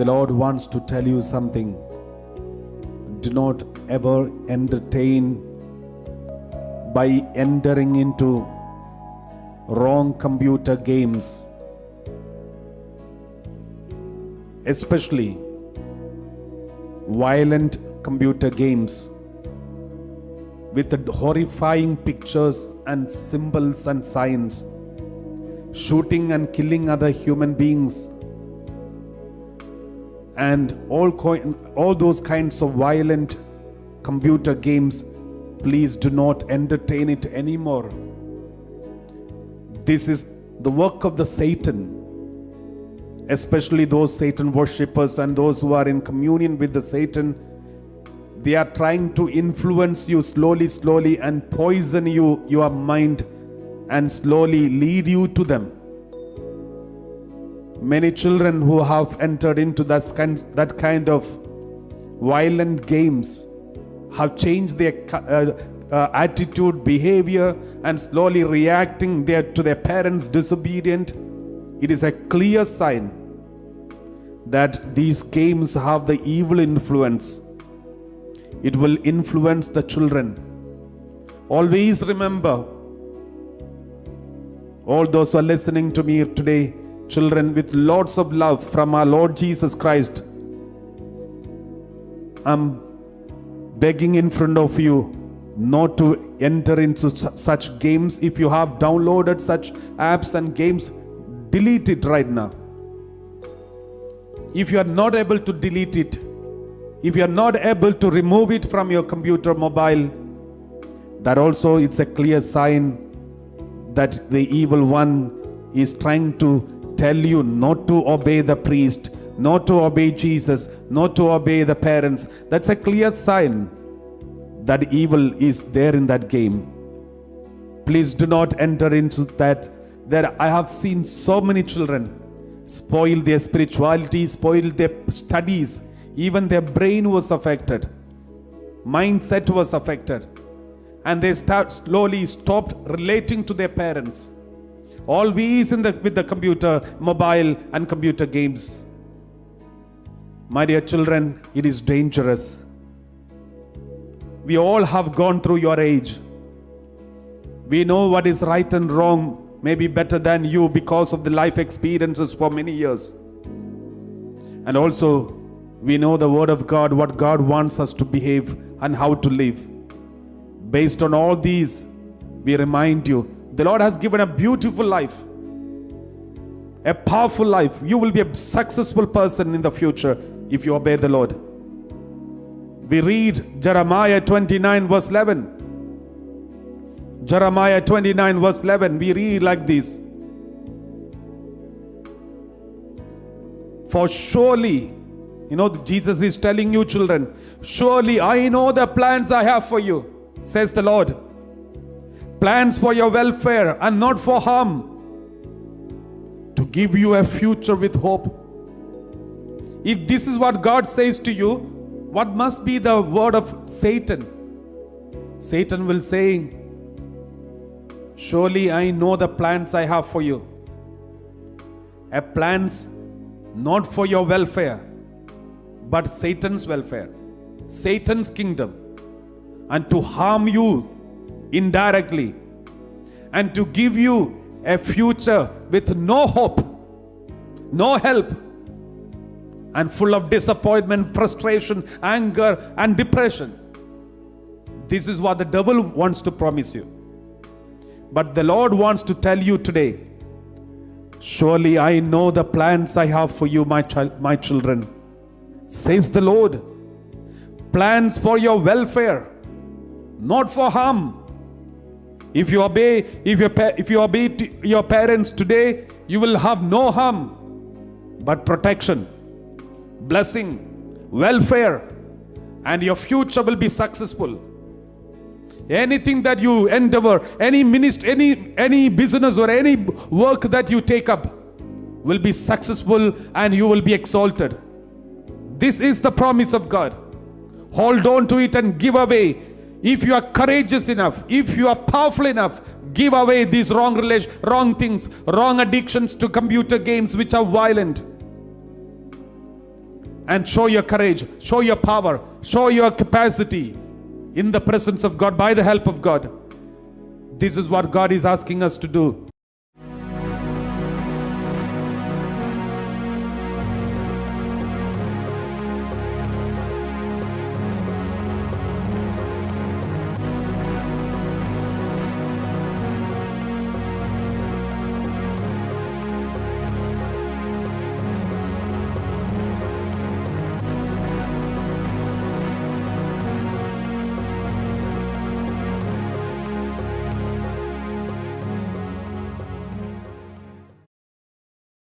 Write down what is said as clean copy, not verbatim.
The Lord wants to tell you something. Do not ever entertain by entering into wrong computer games, especially violent computer games with the horrifying pictures and symbols and signs, shooting and killing other human beings, and all those kinds of violent computer games. Please do not entertain it anymore. This is the work of the Satan, especially those Satan worshippers and those who are in communion with the Satan. They are trying to influence you slowly and poison your mind and slowly lead you to them. Many children who have entered into that kind of violent games have changed their attitude, behavior, and slowly reacting to their parents' disobedient. It is a clear sign that these games have the evil influence. It will influence the children. Always remember, all those who are listening to me today, children, with lots of love from our Lord Jesus Christ, I'm begging in front of you not to enter into such games. If you have downloaded such apps and games, delete it right now. If you are not able to delete it, if you are not able to remove it from your computer, mobile, that also it's a clear sign that the evil one is trying to tell you not to obey the priest, not to obey Jesus, not to obey the parents. That's a clear sign that evil is there in that game. Please do not enter into that. There I have seen so many children spoil their spirituality, spoil their studies. Even their brain was affected. Mindset was affected. And they slowly stopped relating to their parents. Always with the computer, mobile and computer games. My dear children, it is dangerous. We all have gone through your age. We know what is right and wrong, maybe better than you because of the life experiences for many years. And also, we know the word of God, what God wants us to behave and how to live. Based on all these, we remind you, the Lord has given a beautiful life, a powerful life. You will be a successful person in the future if you obey the Lord. We read Jeremiah 29 verse 11. Jeremiah 29 verse 11, we read like this. For surely, Jesus is telling you, children, surely I know the plans I have for you, says the Lord. Plans for your welfare and not for harm, to give you a future with hope. If this is what God says to you, what must be the word of Satan? Satan will say, surely I know the plans I have for you. A plans not for your welfare, but Satan's welfare, Satan's kingdom, and to harm you indirectly, and to give you a future with no hope, no help, and full of disappointment, frustration, anger, and depression. This is what the devil wants to promise you. But the Lord wants to tell you today, surely I know the plans I have for you, my children, says the Lord. Plans for your welfare, not for harm. If you obey your parents today, you will have no harm, but protection, blessing, welfare, and your future will be successful. Anything that you endeavor, any ministry, any business or any work that you take up will be successful and you will be exalted. This is the promise of God. Hold on to it and give away. If you are courageous enough, if you are powerful enough, give away these wrong things, wrong addictions to computer games which are violent. and show your courage, show your power, show your capacity in the presence of God by the help of God. This is what God is asking us to do.